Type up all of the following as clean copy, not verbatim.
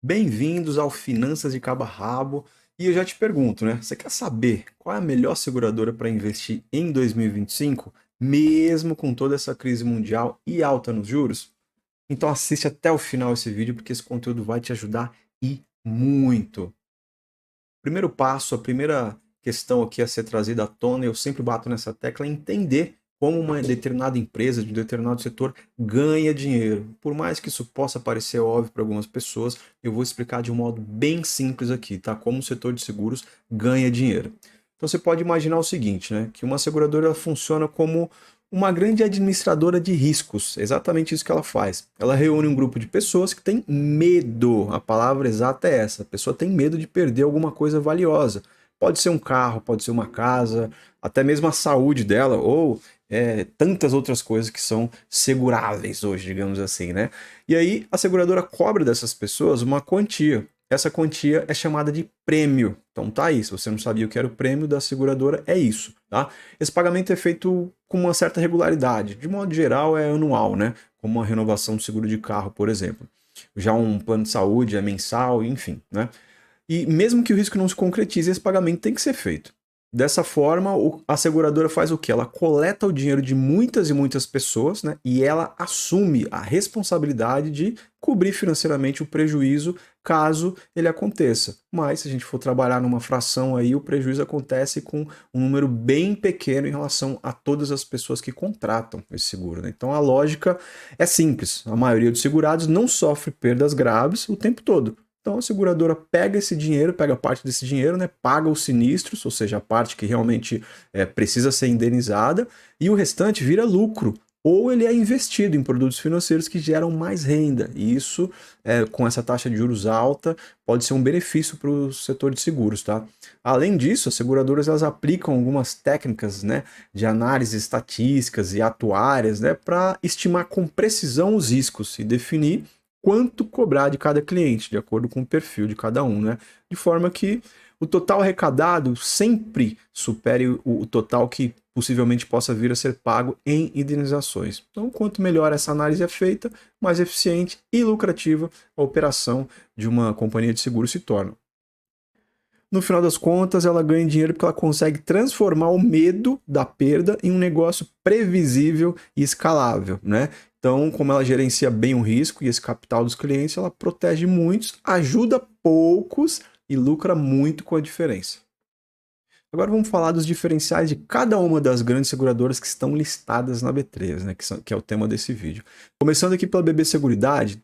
Bem-vindos ao Finanças de Cabo a Rabo. E eu já te pergunto, né? Você quer saber qual é a melhor seguradora para investir em 2025, mesmo com toda essa crise mundial e alta nos juros? Então assiste até o final esse vídeo porque esse conteúdo vai te ajudar e muito. Primeiro passo, a primeira questão aqui a ser trazida à tona, eu sempre bato nessa tecla, é entender como uma determinada empresa de um determinado setor ganha dinheiro. Por mais que isso possa parecer óbvio para algumas pessoas, eu vou explicar de um modo bem simples aqui, tá? Como o setor de seguros ganha dinheiro. Então você pode imaginar o seguinte, né? Que uma seguradora funciona como uma grande administradora de riscos. É exatamente isso que ela faz. Ela reúne um grupo de pessoas que tem medo. A palavra exata é essa. A pessoa tem medo de perder alguma coisa valiosa. Pode ser um carro, pode ser uma casa, até mesmo a saúde dela, ou tantas outras coisas que são seguráveis hoje, digamos assim, né? E aí a seguradora cobra dessas pessoas uma quantia. Essa quantia é chamada de prêmio. Então tá aí, se você não sabia o que era o prêmio da seguradora, é isso, tá? Esse pagamento é feito com uma certa regularidade. De modo geral, é anual, né? Como uma renovação do seguro de carro, por exemplo. Já um plano de saúde é mensal, enfim, né? E mesmo que o risco não se concretize, esse pagamento tem que ser feito. Dessa forma, a seguradora faz o quê? Ela coleta o dinheiro de muitas e muitas pessoas, né? E ela assume a responsabilidade de cobrir financeiramente o prejuízo caso ele aconteça. Mas se a gente for trabalhar numa fração aí, o prejuízo acontece com um número bem pequeno em relação a todas as pessoas que contratam esse seguro, né? Então a lógica é simples. A maioria dos segurados não sofre perdas graves o tempo todo. Então a seguradora pega esse dinheiro, pega parte desse dinheiro, né, paga os sinistros, ou seja, a parte que realmente precisa ser indenizada, e o restante vira lucro. Ou ele é investido em produtos financeiros que geram mais renda. E isso, com essa taxa de juros alta, pode ser um benefício para o setor de seguros, tá? Além disso, as seguradoras elas aplicam algumas técnicas, né, de análise estatísticas e atuárias, né, para estimar com precisão os riscos e definir quanto cobrar de cada cliente, de acordo com o perfil de cada um, né? De forma que o total arrecadado sempre supere o total que possivelmente possa vir a ser pago em indenizações. Então, quanto melhor essa análise é feita, mais eficiente e lucrativa a operação de uma companhia de seguro se torna. No final das contas, ela ganha dinheiro porque ela consegue transformar o medo da perda em um negócio previsível e escalável, né? Então, como ela gerencia bem o risco e esse capital dos clientes, ela protege muitos, ajuda poucos e lucra muito com a diferença. Agora vamos falar dos diferenciais de cada uma das grandes seguradoras que estão listadas na B3, né, que é o tema desse vídeo. Começando aqui pela BB Seguridade,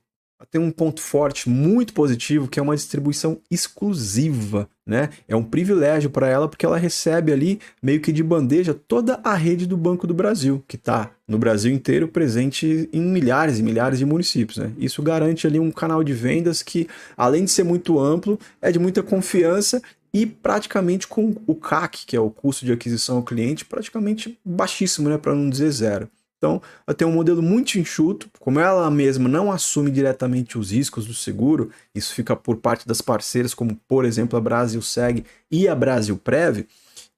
tem um ponto forte, muito positivo, que é uma distribuição exclusiva, né? É um privilégio para ela porque ela recebe ali, meio que de bandeja, toda a rede do Banco do Brasil, que está no Brasil inteiro presente em milhares e milhares de municípios, né? Isso garante ali um canal de vendas que, além de ser muito amplo, é de muita confiança e praticamente com o CAC, que é o custo de aquisição ao cliente, praticamente baixíssimo, né? Para não dizer zero. Então, ela tem um modelo muito enxuto, como ela mesma não assume diretamente os riscos do seguro, isso fica por parte das parceiras, como por exemplo a Brasilseg e a Brasilprev,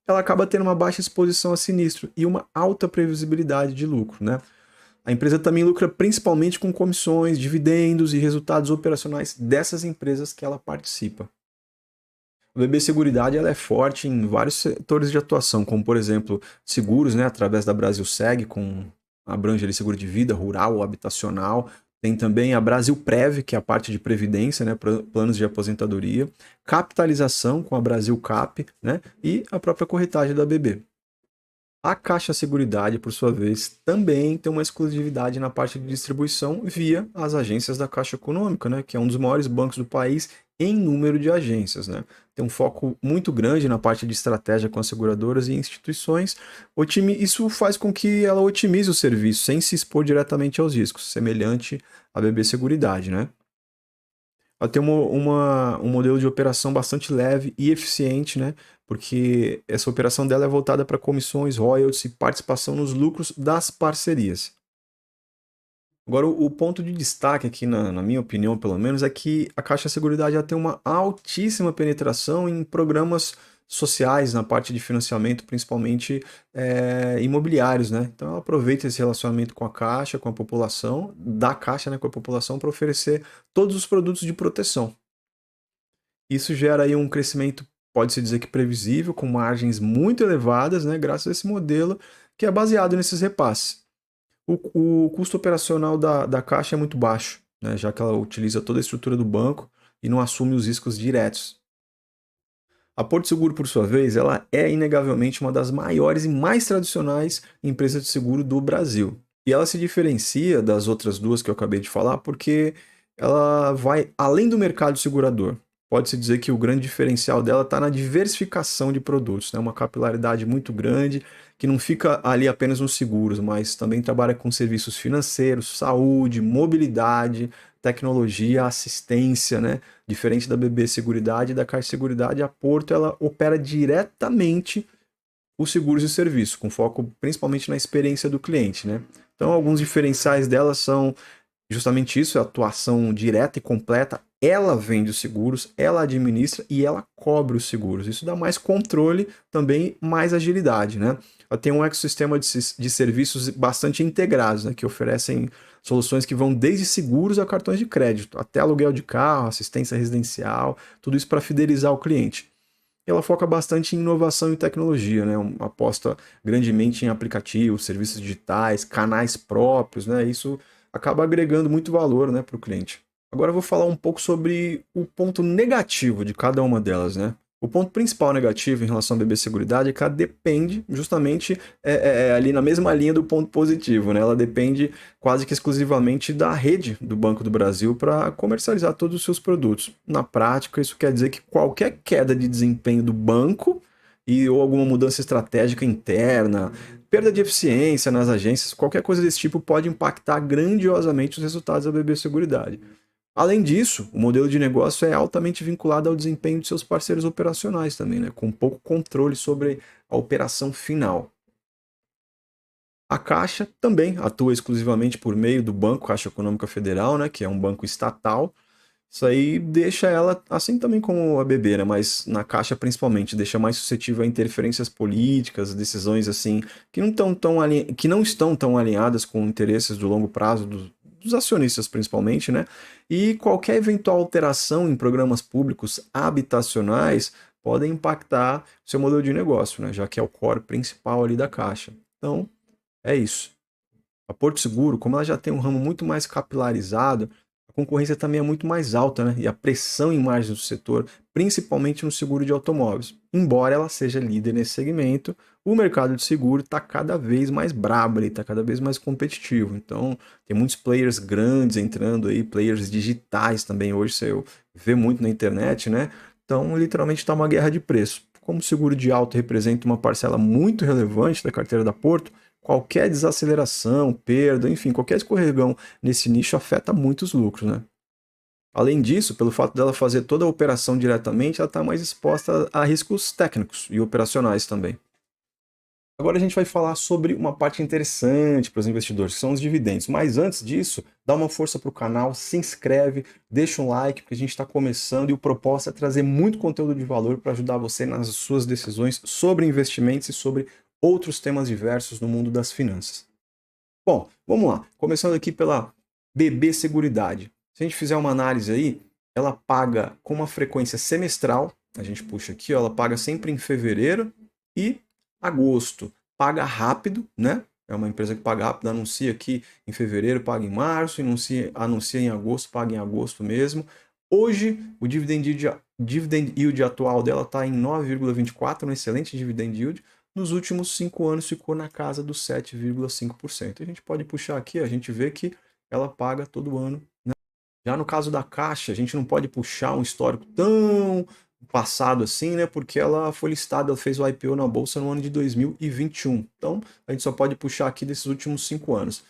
ela acaba tendo uma baixa exposição a sinistro e uma alta previsibilidade de lucro, né? A empresa também lucra principalmente com comissões, dividendos e resultados operacionais dessas empresas que ela participa. A BB Seguridade ela é forte em vários setores de atuação, como por exemplo seguros, né, através da Brasilseg, com abrange ali seguro de vida, rural ou habitacional. Tem também a Brasilprev, que é a parte de previdência, né, planos de aposentadoria, capitalização com a Brasilcap, né, e a própria corretagem da BB. A Caixa Seguridade, por sua vez, também tem uma exclusividade na parte de distribuição via as agências da Caixa Econômica, né, que é um dos maiores bancos do país em número de agências, né? Tem um foco muito grande na parte de estratégia com as seguradoras e instituições. Isso faz com que ela otimize o serviço sem se expor diretamente aos riscos, semelhante à BB Seguridade, né? Ela tem um modelo de operação bastante leve e eficiente, né? Porque essa operação dela é voltada para comissões, royalties e participação nos lucros das parcerias. Agora, o ponto de destaque aqui, na minha opinião, pelo menos, é que a Caixa Seguridade já tem uma altíssima penetração em programas sociais, na parte de financiamento, principalmente imobiliários, né? Então, ela aproveita esse relacionamento com a Caixa, com a população, da Caixa, né, com a população, para oferecer todos os produtos de proteção. Isso gera aí um crescimento, pode-se dizer que previsível, com margens muito elevadas, né, graças a esse modelo que é baseado nesses repasses. O custo operacional da Caixa é muito baixo, né, já que ela utiliza toda a estrutura do banco e não assume os riscos diretos. A Porto Seguro, por sua vez, ela é inegavelmente uma das maiores e mais tradicionais empresas de seguro do Brasil. E ela se diferencia das outras duas que eu acabei de falar porque ela vai além do mercado segurador. Pode-se dizer que o grande diferencial dela está na diversificação de produtos, né? Uma capilaridade muito grande, que não fica ali apenas nos seguros, mas também trabalha com serviços financeiros, saúde, mobilidade, tecnologia, assistência, né? Diferente da BB Seguridade e da Caixa Seguridade, a Porto ela opera diretamente os seguros e serviços, com foco principalmente na experiência do cliente, né? Então, alguns diferenciais dela são justamente isso, a atuação direta e completa. Ela vende os seguros, ela administra e ela cobre os seguros. Isso dá mais controle, também mais agilidade, né? Ela tem um ecossistema de serviços bastante integrados, né? Que oferecem soluções que vão desde seguros a cartões de crédito, até aluguel de carro, assistência residencial, tudo isso para fidelizar o cliente. Ela foca bastante em inovação e tecnologia, né? Aposta grandemente em aplicativos, serviços digitais, canais próprios, né? Isso acaba agregando muito valor, né, para o cliente. Agora eu vou falar um pouco sobre o ponto negativo de cada uma delas, né? O ponto principal negativo em relação à BB Seguridade é que ela depende justamente ali na mesma linha do ponto positivo, né? Ela depende quase que exclusivamente da rede do Banco do Brasil para comercializar todos os seus produtos. Na prática, isso quer dizer que qualquer queda de desempenho do banco ou alguma mudança estratégica interna, perda de eficiência nas agências, qualquer coisa desse tipo pode impactar grandiosamente os resultados da BB Seguridade. Além disso, o modelo de negócio é altamente vinculado ao desempenho de seus parceiros operacionais também, né? Com pouco controle sobre a operação final. A Caixa também atua exclusivamente por meio do Banco Caixa Econômica Federal, né? Que é um banco estatal. Isso aí deixa ela, assim também como a BB, né? Mas na Caixa principalmente, deixa mais suscetível a interferências políticas, decisões assim, que não estão tão alinhadas com interesses do longo prazo dos acionistas principalmente, né? E qualquer eventual alteração em programas públicos habitacionais podem impactar seu modelo de negócio, né? Já que é o core principal ali da Caixa. Então, é isso. A Porto Seguro, como ela já tem um ramo muito mais capilarizado, a concorrência também é muito mais alta, né? E a pressão em margens do setor, principalmente no seguro de automóveis. Embora ela seja líder nesse segmento, o mercado de seguro está cada vez mais brabo, está cada vez mais competitivo. Então, tem muitos players grandes entrando aí, players digitais também. Hoje você vê muito na internet, né? Então, literalmente está uma guerra de preço. Como o seguro de auto representa uma parcela muito relevante da carteira da Porto, qualquer desaceleração, perda, enfim, qualquer escorregão nesse nicho afeta muito os lucros, né? Além disso, pelo fato dela fazer toda a operação diretamente, ela está mais exposta a riscos técnicos e operacionais também. Agora a gente vai falar sobre uma parte interessante para os investidores, que são os dividendos. Mas antes disso, dá uma força para o canal, se inscreve, deixa um like, porque a gente está começando e o propósito é trazer muito conteúdo de valor para ajudar você nas suas decisões sobre investimentos e sobre outros temas diversos no mundo das finanças. Bom, vamos lá. Começando aqui pela BB Seguridade. Se a gente fizer uma análise aí, ela paga com uma frequência semestral, a gente puxa aqui, ó, ela paga sempre em fevereiro e agosto. Paga rápido, né? É uma empresa que paga rápido, anuncia aqui em fevereiro, paga em março, anuncia em agosto, paga em agosto mesmo. Hoje, o dividend yield atual dela está em 9,24, um excelente dividend yield. Nos últimos 5 anos ficou na casa dos 7,5%. A gente pode puxar aqui, a gente vê que ela paga todo ano. Já no caso da Caixa, a gente não pode puxar um histórico tão passado assim, né? Porque ela foi listada, ela fez o IPO na bolsa no ano de 2021. Então, a gente só pode puxar aqui desses últimos 5 anos.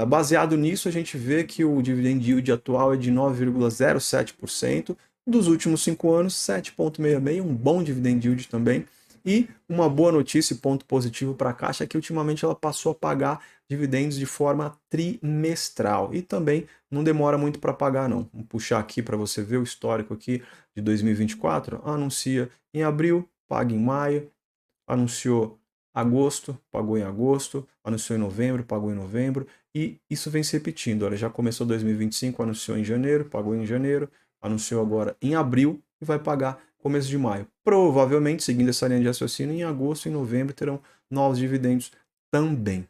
Baseado nisso, a gente vê que o dividend yield atual é de 9,07%. Dos últimos 5 anos, 7,66%, um bom dividend yield também. E uma boa notícia e ponto positivo para a Caixa é que ultimamente ela passou a pagar dividendos de forma trimestral. E também não demora muito para pagar, não. Vou puxar aqui para você ver o histórico aqui de 2024. Anuncia em abril, paga em maio. Anunciou agosto, pagou em agosto. Anunciou em novembro, pagou em novembro. E isso vem se repetindo. Olha, já começou 2025, anunciou em janeiro, pagou em janeiro. Anunciou agora em abril e vai pagar começo de maio. Provavelmente, seguindo essa linha de raciocínio, em agosto e novembro terão novos dividendos também.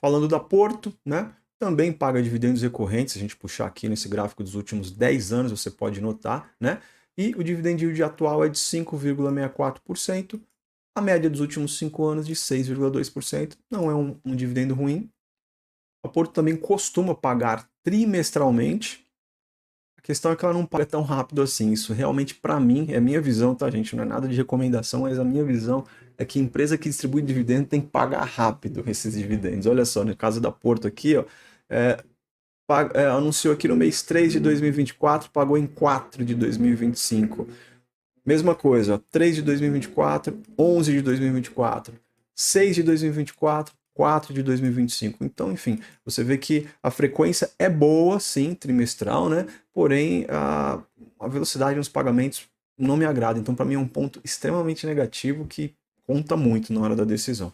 Falando da Porto, né? Também paga dividendos recorrentes, se a gente puxar aqui nesse gráfico dos últimos 10 anos, você pode notar, né? E o dividend yield atual é de 5,64%, a média dos últimos 5 anos de 6,2%. Não é um dividendo ruim. A Porto também costuma pagar trimestralmente. A questão é que ela não paga tão rápido assim. Isso realmente, para mim, é a minha visão, tá, gente? Não é nada de recomendação, mas a minha visão é que a empresa que distribui dividendo tem que pagar rápido esses dividendos. Olha só, no caso da Porto aqui, ó, anunciou aqui no mês 3 de 2024, pagou em 4 de 2025. Mesma coisa, ó, 3 de 2024, 11 de 2024, 6 de 2024, 4 de 2025. Então, enfim, você vê que a frequência é boa, sim, trimestral, né? Porém, a velocidade nos pagamentos não me agrada. Então, para mim, é um ponto extremamente negativo que conta muito na hora da decisão.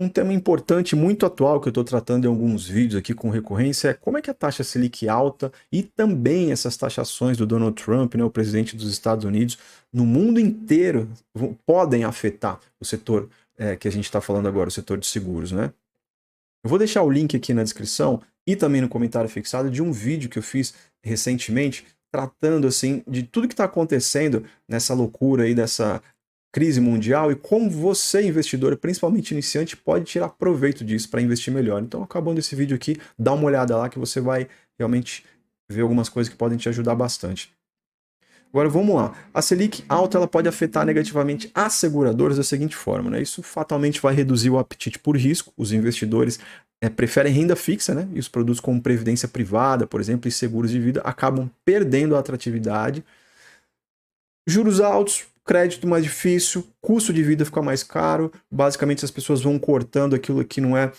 Um tema importante, muito atual, que eu estou tratando em alguns vídeos aqui com recorrência, é como é que a taxa Selic alta e também essas taxações do Donald Trump, né, o presidente dos Estados Unidos, no mundo inteiro, podem afetar o setor que a gente está falando agora, o setor de seguros, né? Eu vou deixar o link aqui na descrição e também no comentário fixado de um vídeo que eu fiz recentemente, tratando assim de tudo que está acontecendo nessa loucura aí dessa crise mundial e como você, investidor, principalmente iniciante, pode tirar proveito disso para investir melhor. Então, acabando esse vídeo aqui, dá uma olhada lá que você vai realmente ver algumas coisas que podem te ajudar bastante. Agora vamos lá. A Selic alta ela pode afetar negativamente as seguradoras da seguinte forma, né? Isso fatalmente vai reduzir o apetite por risco. Os investidores preferem renda fixa, né? E os produtos como previdência privada, por exemplo, e seguros de vida acabam perdendo a atratividade. Juros altos, crédito mais difícil, custo de vida fica mais caro, basicamente as pessoas vão cortando aquilo que não é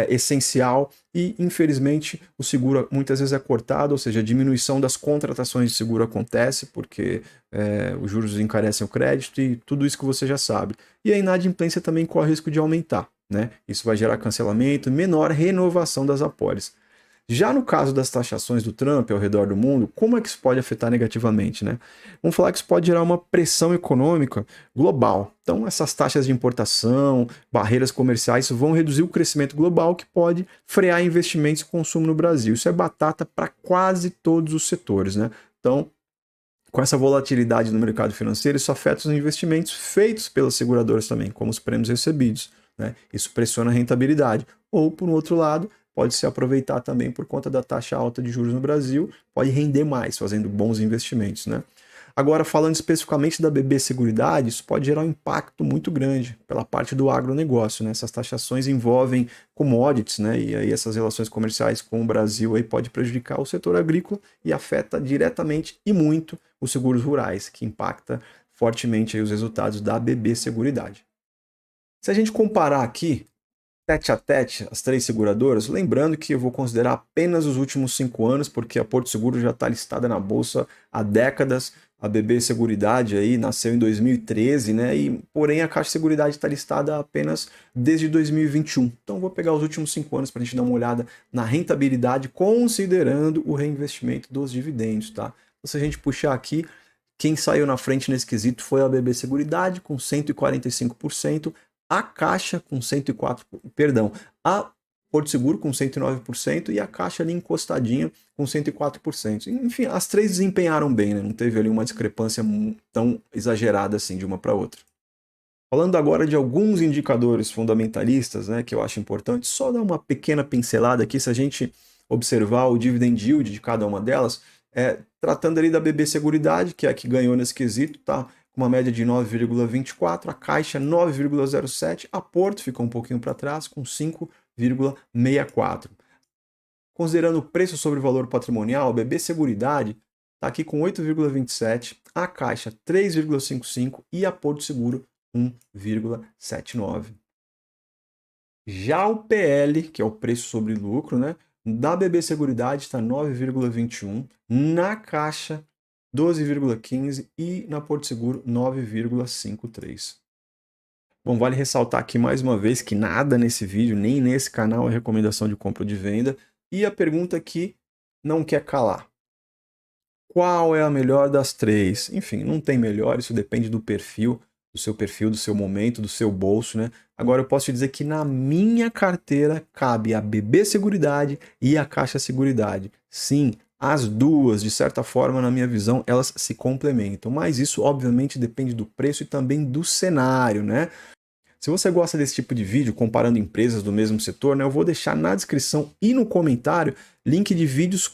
essencial e, infelizmente, o seguro muitas vezes é cortado, ou seja, a diminuição das contratações de seguro acontece porque os juros encarecem o crédito e tudo isso que você já sabe. E a inadimplência também corre o risco de aumentar, né? Isso vai gerar cancelamento, menor renovação das apólices. Já no caso das taxações do Trump ao redor do mundo, como é que isso pode afetar negativamente, né? Vamos falar que isso pode gerar uma pressão econômica global. Então, essas taxas de importação, barreiras comerciais, vão reduzir o crescimento global, que pode frear investimentos e consumo no Brasil. Isso é batata para quase todos os setores, né? Então, com essa volatilidade no mercado financeiro, isso afeta os investimentos feitos pelas seguradoras também, como os prêmios recebidos, né? Isso pressiona a rentabilidade. Ou, por um outro lado, pode se aproveitar também por conta da taxa alta de juros no Brasil, pode render mais fazendo bons investimentos, né? Agora, falando especificamente da BB Seguridade, isso pode gerar um impacto muito grande pela parte do agronegócio, né? Essas taxações envolvem commodities, né? E aí essas relações comerciais com o Brasil aí pode prejudicar o setor agrícola e afeta diretamente e muito os seguros rurais, que impacta fortemente aí os resultados da BB Seguridade. Se a gente comparar aqui tete a tete, as três seguradoras, lembrando que eu vou considerar apenas os últimos 5 anos, porque a Porto Seguro já está listada na bolsa há décadas, a BB Seguridade aí nasceu em 2013, né? E porém a Caixa Seguridade está listada apenas desde 2021. Então vou pegar os últimos 5 anos para a gente dar uma olhada na rentabilidade, considerando o reinvestimento dos dividendos, tá? Então, se a gente puxar aqui, quem saiu na frente nesse quesito foi a BB Seguridade com 145%, a Caixa com 104%, perdão, a Porto Seguro com 109% e a Caixa ali encostadinha com 104%. Enfim, as três desempenharam bem, né? Não teve ali uma discrepância tão exagerada assim de uma para outra. Falando agora de alguns indicadores fundamentalistas, né, que eu acho importante, só dar uma pequena pincelada aqui, se a gente observar o dividend yield de cada uma delas, tratando ali da BB Seguridade, que é a que ganhou nesse quesito, tá? Uma média de 9,24, a Caixa 9,07, a Porto ficou um pouquinho para trás com 5,64. Considerando o preço sobre valor patrimonial, a BB Seguridade está aqui com 8,27, a Caixa 3,55 e a Porto Seguro 1,79. Já o PL, que é o preço sobre lucro, né, da BB Seguridade está 9,21, na Caixa 12,15 e na Porto Seguro 9,53. Bom, vale ressaltar aqui mais uma vez que nada nesse vídeo, nem nesse canal é recomendação de compra ou de venda. E a pergunta que não quer calar. Qual é a melhor das três? Enfim, não tem melhor, isso depende do perfil, do seu momento, do seu bolso, né? Agora eu posso te dizer que na minha carteira cabe a BB Seguridade e a Caixa Seguridade. Sim, as duas, de certa forma, na minha visão, elas se complementam. Mas isso, obviamente, depende do preço e também do cenário, né? Se você gosta desse tipo de vídeo, comparando empresas do mesmo setor, né, eu vou deixar na descrição e no comentário link de vídeos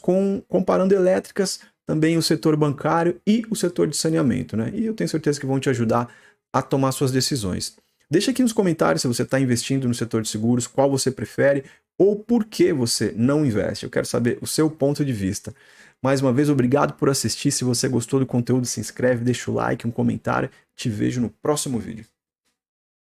comparando elétricas, também o setor bancário e o setor de saneamento. Né? E eu tenho certeza que vão te ajudar a tomar suas decisões. Deixa aqui nos comentários se você está investindo no setor de seguros, qual você prefere ou por que você não investe. Eu quero saber o seu ponto de vista. Mais uma vez, obrigado por assistir. Se você gostou do conteúdo, se inscreve, deixa o like, um comentário. Te vejo no próximo vídeo.